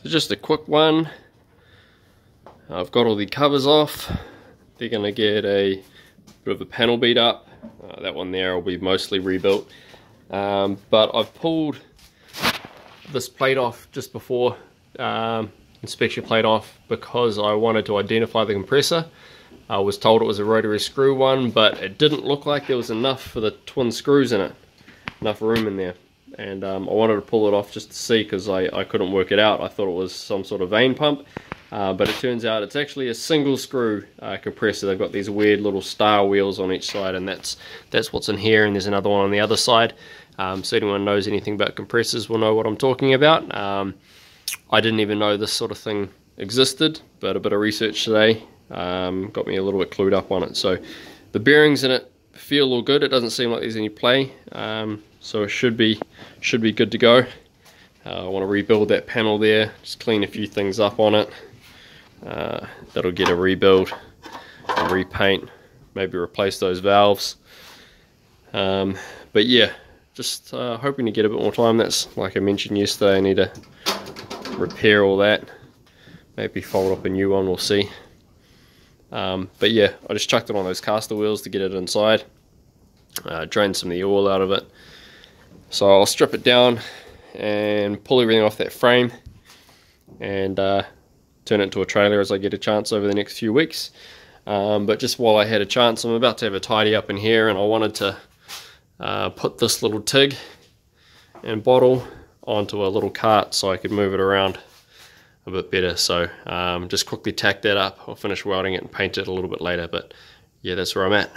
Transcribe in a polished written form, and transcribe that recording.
So just a quick one. I've got all the covers off. They're going to get a bit of a panel beat up. That one there will be mostly rebuilt. But I've pulled this plate off just before, inspection plate off, because I wanted to identify the compressor. I was told it was a rotary screw one, but it didn't look like there was enough for the twin screws in it, enough room in there. And I wanted to pull it off just to see, because I couldn't work it out. I thought it was some sort of vane pump, but it turns out it's actually a single screw compressor. They've got these weird little star wheels on each side, and that's what's in here, and there's another one on the other side. So anyone knows anything about compressors will know what I'm talking about. I didn't even know this sort of thing existed, but a bit of research today got me a little bit clued up on it. So the bearings in it feel all good. It doesn't seem like there's any play, so it should be good to go. I want to rebuild that panel there, just clean a few things up on it. That'll get a rebuild, a repaint, maybe replace those valves. But yeah, just hoping to get a bit more time. That's, like I mentioned yesterday, I need to repair all that, maybe fold up a new one, we'll see. But yeah, I just chucked it on those caster wheels to get it inside, drained some of the oil out of it. So I'll strip it down and pull everything off that frame and turn it into a trailer as I get a chance over the next few weeks. But just while I had a chance, I'm about to have a tidy up in here, and I wanted to put this little TIG and bottle onto a little cart so I could move it around a bit better. So just quickly tack that up. I'll finish welding it and paint it a little bit later, but yeah, that's where I'm at.